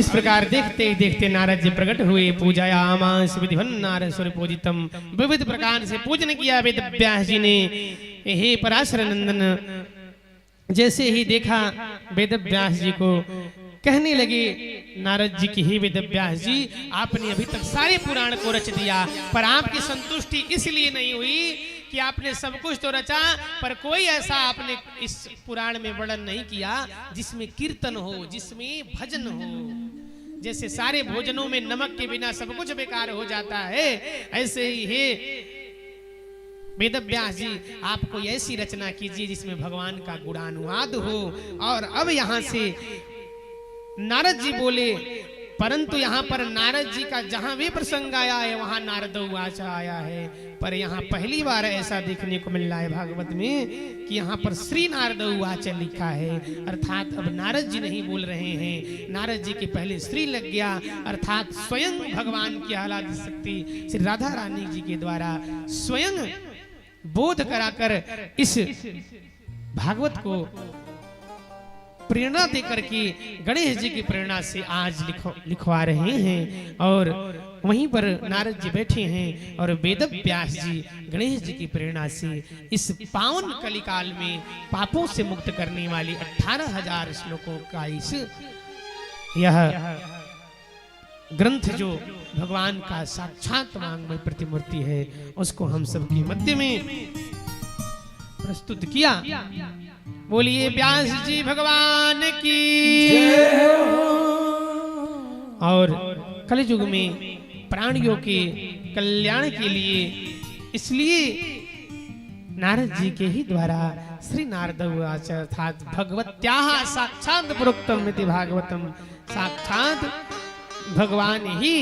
इस प्रकार देखते देखते नारद जी प्रकट हुए। पूजायामास विधिवन् नारद सूर्य पूजितम, विविध प्रकार से पूजन किया वेद व्यास जी ने। हे पराशर नंदन, जैसे ही देखा वेद व्यास जी को, कहने लगे नारद जी की, हे वेद व्यास जी, आपने अभी तक सारे पुराण को रच दिया, पर आपकी संतुष्टि इसलिए नहीं हुई कि आपने सब कुछ तो रचा, पर कोई ऐसा आपने इस पुराण में वर्णन नहीं किया जिसमें कीर्तन हो, जिसमें भजन हो। जैसे सारे भोजनों में नमक के बिना सब कुछ बेकार हो जाता है, ऐसे ही हे वेद व्यास जी, आप कोई ऐसी रचना कीजिए जिसमें भगवान का गुणानुवाद हो। और अब यहां से नारद जी बोले, परंतु यहाँ पर नारद जी का जहां भी प्रसंग आया है वहां नारद उवाच आया है, पर यहाँ पहली बार ऐसा देखने को मिल रहा है भागवत में कि यहाँ पर श्री नारद उवाच लिखा है, अर्थात अब नारद जी नहीं बोल रहे हैं, नारद जी के पहले श्री लग गया, अर्थात स्वयं भगवान की आह्लाद शक्ति श्री राधा रानी जी के द्वारा स्वयं बोध कराकर इस भागवत को प्रेरणा देकर के गणेश जी की प्रेरणा से आज लिखवा रहे हैं। और वहीं पर नारद जी बैठे हैं और वेद व्यास जी गणेश जी की प्रेरणा से इस पावन कलिकाल में पापों से मुक्त करने वाली 18,000 श्लोकों का इस यह ग्रंथ जो भगवान का साक्षात वाङ्मय प्रतिमूर्ति है, उसको हम सबके मध्य में प्रस्तुत किया। बोलिए व्यास जी भगवान की। और कलयुग में प्राणियों के कल्याण के लिए इसलिए नारद जी के ही द्वारा श्री नारद उवाच अर्थात भगवत्याः साक्षात प्रोक्तम इति भागवतम, साक्षात भगवान ही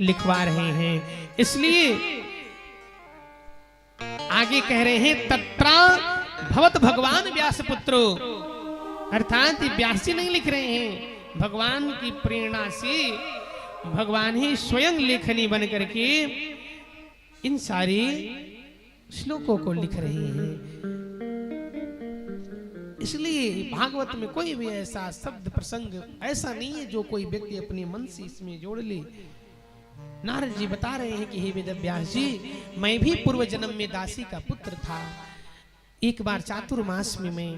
लिखवा रहे हैं। इसलिए आगे कह रहे हैं तत्रा भवत भगवान व्यास पुत्रो, अर्थात व्यास जी नहीं लिख रहे हैं, भगवान की प्रेरणा से भगवान ही स्वयं लेखनी बन करके इन सारे श्लोकों को लिख रहे हैं। इसलिए भागवत में कोई भी ऐसा शब्द प्रसंग ऐसा नहीं है जो कोई व्यक्ति अपने मन से इसमें जोड़ ले। नारद जी बता रहे हैं कि हे वेद व्यास जी, मैं भी पूर्व जन्म में दासी का पुत्र था। एक बार चातुर्मास में मैं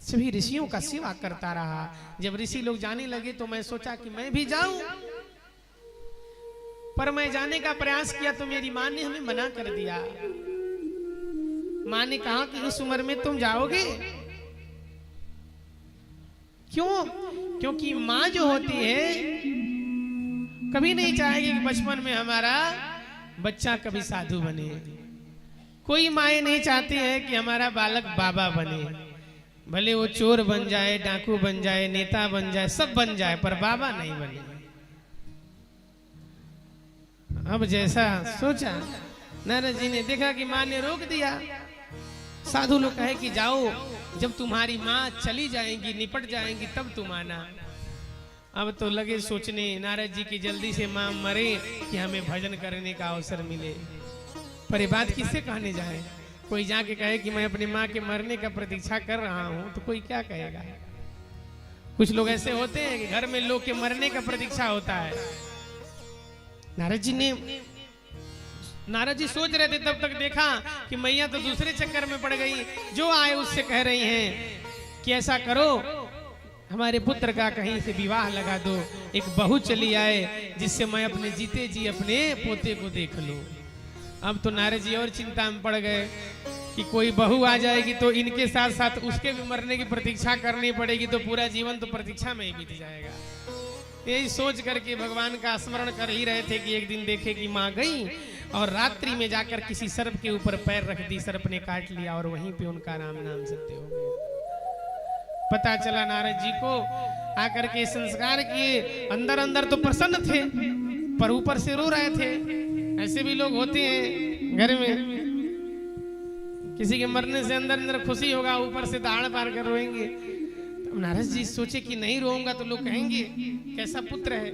सभी ऋषियों का सेवा करता रहा। जब ऋषि लोग जाने लगे तो मैं सोचा कि मैं भी जाऊं, पर मैं जाने का प्रयास किया तो मेरी मां ने हमें मना कर दिया। मां ने कहा कि इस उम्र में तुम जाओगे क्यों? क्योंकि मां जो होती है कभी नहीं चाहेगी कि बचपन में हमारा बच्चा कभी साधु बने। कोई माएँ नहीं चाहती है कि हमारा बालक बाबा बने, भले वो चोर बन जाए, डाकू बन जाए, नेता बन जाए, सब बन जाए, पर बाबा नहीं बने। अब जैसा सोचा नारद जी ने देखा कि माँ ने रोक दिया। साधु लोग कहे कि जाओ, जब तुम्हारी माँ चली जाएंगी, निपट जाएंगी, तब तुम आना। अब तो लगे सोचने नारद जी की जल्दी से माँ मरे कि हमें भजन करने का अवसर मिले। पर ये बात किससे कहने जाए? कोई जाके कहे कि मैं अपनी माँ के मरने का प्रतीक्षा कर रहा हूँ तो कोई क्या कहेगा? कुछ लोग ऐसे होते हैं कि घर में लोग के मरने का प्रतीक्षा होता है। नारद जी सोच रहे थे, तब तक देखा कि मैया तो दूसरे चक्कर में पड़ गई। जो आए उससे कह रही हैं कि ऐसा करो, हमारे पुत्र का कहीं से विवाह लगा दो, एक बहू चली आए जिससे मैं अपने जीते जी अपने पोते को देख लूं। अब तो नारद जी और चिंता में पड़ गए कि कोई बहू आ जाएगी तो इनके साथ साथ उसके भी मरने की प्रतीक्षा करनी पड़ेगी, तो पूरा जीवन तो प्रतीक्षा में ही बीत जाएगा। यही सोच करके भगवान का स्मरण कर ही रहे थे कि एक दिन देखे कि माँ गई और रात्रि में जाकर किसी सर्प के ऊपर पैर रख दी, सर्प ने काट लिया और वहीं पे उनका राम नाम सत्य हो गया। पता चला नारद जी को, आकर के संस्कार किए। अंदर अंदर तो प्रसन्न थे पर ऊपर से रो रहे थे। ऐसे भी लोग होते हैं घर में, किसी के मरने से अंदर अंदर खुशी होगा, ऊपर से दाढ़ पार कर रोएंगे। तो नारद जी सोचे कि नहीं रोऊंगा तो लोग कहेंगे कैसा पुत्र है।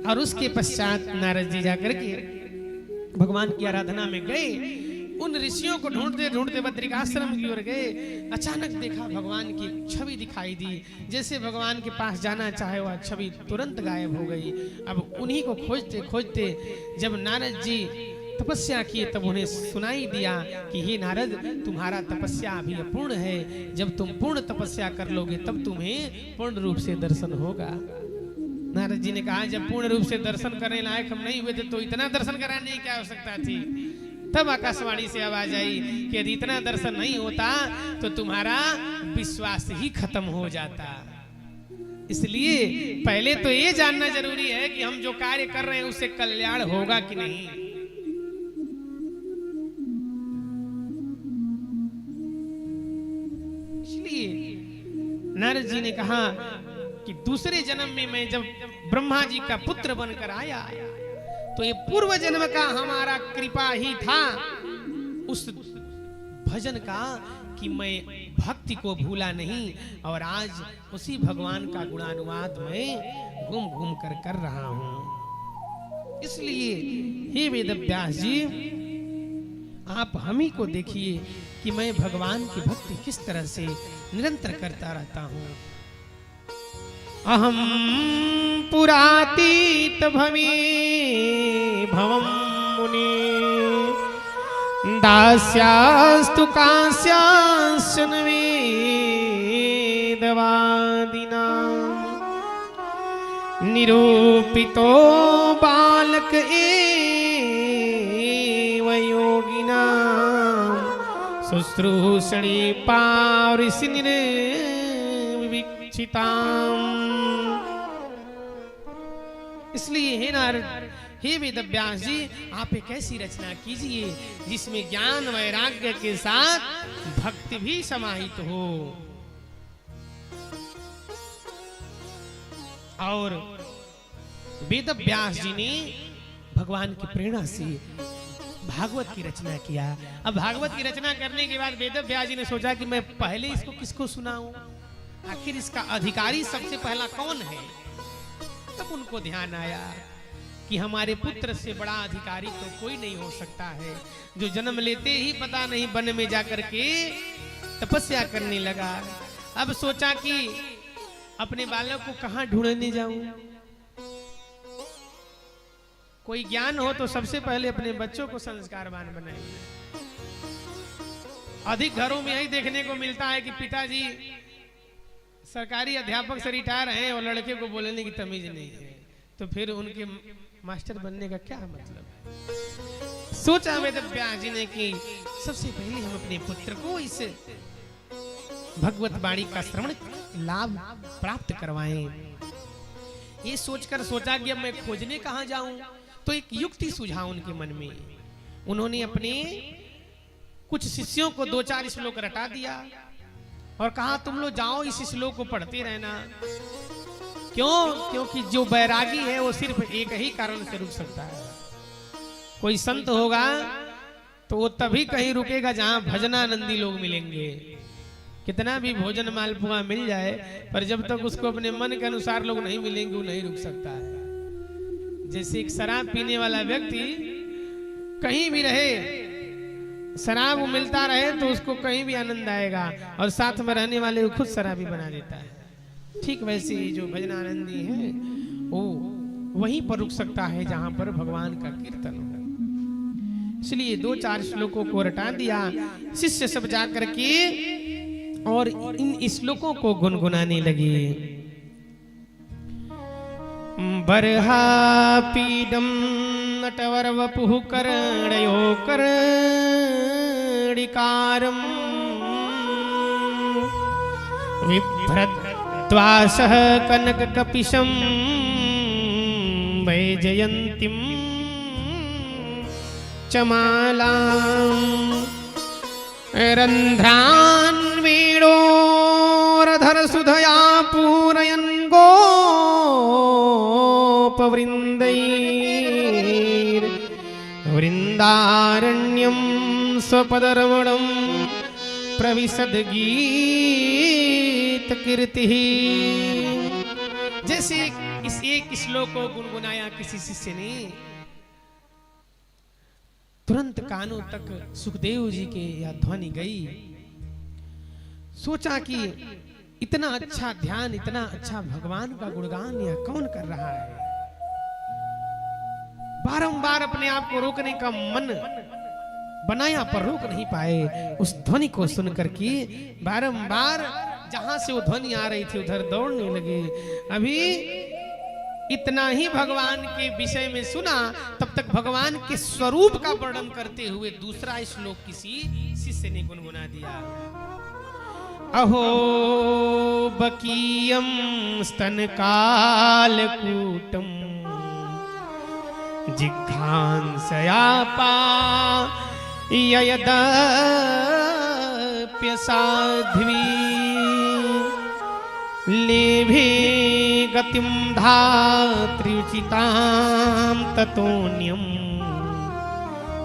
और उसके पश्चात नारद जी जाकर के भगवान की आराधना में गए। उन ऋषियों को ढूंढते ढूंढते बद्रिकाश्रम की ओर गए। अचानक देखा भगवान की एक छवि दिखाई दी। जैसे भगवान के पास जाना चाहे वह छवि तुरंत गायब हो गई। अब उन्हीं को खोजते खोजते जब नारद जी तपस्या किए तब उन्हें सुनाई दिया कि हे नारद, तुम्हारा तपस्या अभी अपूर्ण है। जब तुम पूर्ण तपस्या कर लोगे तब तुम्हें पूर्ण रूप से दर्शन होगा। नारद जी ने कहा, जब पूर्ण रूप से दर्शन करने लायक हम नहीं हुए थे तो इतना दर्शन कराने की क्या आवश्यकता थी। तब आकाशवाणी से आवाज आई कि यदि इतना दर्शन नहीं होता तो तुम्हारा विश्वास ही खत्म हो जाता। इसलिए पहले तो ये जानना जरूरी है कि हम जो कार्य कर रहे हैं उससे कल्याण होगा कि नहीं। इसलिए नारद जी ने कहा कि दूसरे जन्म में मैं जब ब्रह्मा जी का पुत्र बनकर आया तो ये पूर्व जन्म का हमारा कृपा ही था उस भजन का कि मैं भक्ति को भूला नहीं, और आज उसी भगवान का गुणानुवाद मैं घूम घूम कर रहा हूं। इसलिए हे वेदव्यास जी, आप हम ही को देखिए कि मैं भगवान की भक्ति किस तरह से निरंतर करता रहता हूं। अहम पुरातीत भवे भवम मुने दास्यास्तु कास्यास्य वेदवादिना निरूपितो बालक एव योगिना शुश्रूषणे पावृषि निर्विक्षिताम्। इसलिए हे नारद, हे वेदव्यास जी, आप एक ऐसी रचना कीजिए जिसमें ज्ञान वैराग्य के साथ भक्ति भी समाहित हो। और वेदव्यास जी ने भगवान की प्रेरणा से भागवत की रचना किया। अब भागवत की रचना करने के बाद वेदव्यास जी ने सोचा कि मैं पहले इसको किसको सुनाऊं, आखिर इसका अधिकारी सबसे पहला कौन है। तब उनको ध्यान आया कि हमारे पुत्र से बड़ा अधिकारी तो कोई नहीं हो सकता है, जो जन्म लेते ही पता नहीं वन में जाकर के तपस्या करने लगा। अब सोचा कि अपने बालक को कहां ढूंढने जाऊं। कोई ज्ञान हो तो सबसे पहले अपने बच्चों को संस्कारवान बनाएंगे। अधिक घरों में यही देखने को मिलता है कि पिताजी सरकारी अध्यापक से रिटायर हैं और लड़के को बोलने की तमीज नहीं है, तो फिर उनके मास्टर बनने का क्या मतलब है। सोचा वेदव्यास जी ने कि सबसे पहले हम अपने पुत्र को इस भगवत वाणी का श्रवण लाभ प्राप्त करवाएं। ये सोचकर सोचा कि अब मैं खोजने कहां जाऊं, तो एक युक्ति सूझा उनके मन में। उन्होंने अपने कुछ शिष्यों को 2-4 श्लोक रटा दिया और कहा, तुम लोग जाओ इस श्लोक को पढ़ते रहना। क्यों? क्योंकि जो बैरागी है वो सिर्फ एक ही कारण से रुक सकता है। कोई संत होगा तो वो तभी कहीं रुकेगा जहां भजनानंदी लोग मिलेंगे। कितना भी भोजन मालपुआ मिल जाए, पर जब तक उसको अपने मन के अनुसार लोग नहीं मिलेंगे वो नहीं रुक सकता है। जैसे एक शराब पीने वाला व्यक्ति कहीं भी रहे, शराब मिलता रहे तो उसको कहीं भी आनंद आएगा, और साथ में रहने वाले को खुद शराबी बना देता है। ठीक वैसे ही जो भजनानंदी है वो वहीं पर रुक सकता है जहां पर भगवान का कीर्तन हो। इसलिए 2-4 श्लोकों को रटा दिया। शिष्य सब जाकर के और इन श्लोकों को गुनगुनाने लगे। बर्हापीडम नटवर वपुः कर्णयो कर्णिकारम् बिभ्रद्वासः कनककपिशं वैजयन्तीं च मालाम् रन्ध्रान् वेणोरधरसुधया पूरयन् गोपवृन्दैर्वृन्दारण्यं स्वपदरमणं प्रविशद्गीतकीर्तिः। जैसे इस एक श्लोक को गुनगुनाया किसी शिष्य ने, तुरंत कानों तक सुखदेव जी के यह ध्वनि गई। सोचा कि इतना अच्छा ध्यान, इतना अच्छा भगवान का गुणगान यह कौन कर रहा है। बारंबार अपने आप को रोकने का मन बनाया पर रोक नहीं पाए। उस ध्वनि को सुनकर के बारंबार जहां से वो ध्वनि आ रही थी उधर दौड़ने लगे। अभी इतना ही भगवान के विषय में सुना, तब तक भगवान के स्वरूप का वर्णन करते हुए दूसरा श्लोक किसी शिष्य ने गुनगुना दिया। अहो बकीयम स्तन कालकूटम जिघ्रांसयापा ययदप्य साध्वी लेभे गतिम धात्र्युचितां ततोन्यं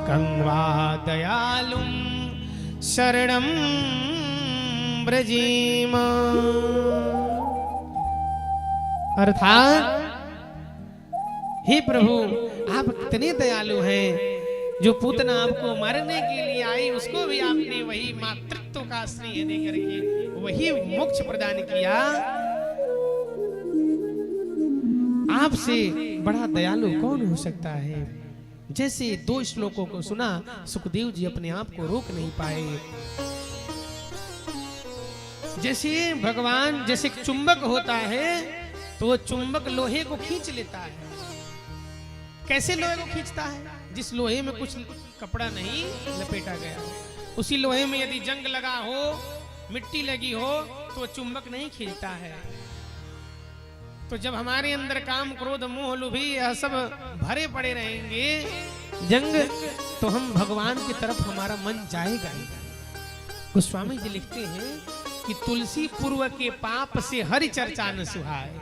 कंवा दयालुं शरणं ब्रजेम। अर्थात हे प्रभु, आप कितने दयालु हैं। जो पूतना आपको मारने के लिए आई उसको भी आपने वही मातृत्व का स्नेह देकर के वही मोक्ष प्रदान किया। आपसे बड़ा दयालु कौन हो सकता है। जैसे दो श्लोकों को सुना, सुखदेव जी अपने आप को रोक नहीं पाए। जैसे भगवान, जैसे चुंबक होता है तो वो चुंबक लोहे को खींच लेता है। कैसे लोहे को खींचता है? जिस लोहे में कुछ कपड़ा नहीं लपेटा गया, उसी लोहे में यदि जंग लगा हो, मिट्टी लगी हो, तो चुंबक नहीं खींचता है। तो जब हमारे अंदर काम, क्रोध, मोह, लोभी यह सब भरे पड़े रहेंगे जंग, तो हम भगवान की तरफ हमारा मन जाएगा ही। गोस्वामी जी लिखते हैं कि तुलसी पूर्व के पाप से हरि चर्चा न सुहाए।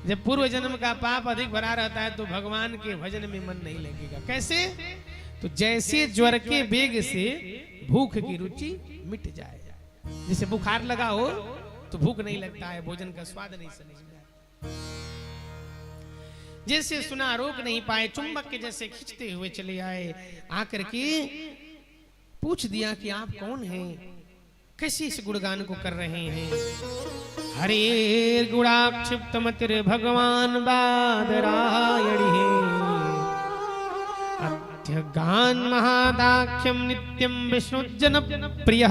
जब पूर्व जन्म का पाप अधिक भरा रहता है तो भगवान के भजन में मन नहीं लगेगा। कैसे? तो जैसे ज्वर के वेग से भूख की रुचि मिट जाए। जैसे बुखार लगा हो तो भूख नहीं लगता है, भोजन का स्वाद नहीं समझता। जैसे सुना रोक नहीं पाए, चुंबक के जैसे खींचते हुए चले आए। आकर के पूछ दिया कि आप कौन हैं, कैसे इस गुणगान को कर रहे हैं। हरे गुणाक्षिप्तमतिर भगवान बादरायणी अत्यगान महादाख्यम नित्यम विष्णु जन प्रिय।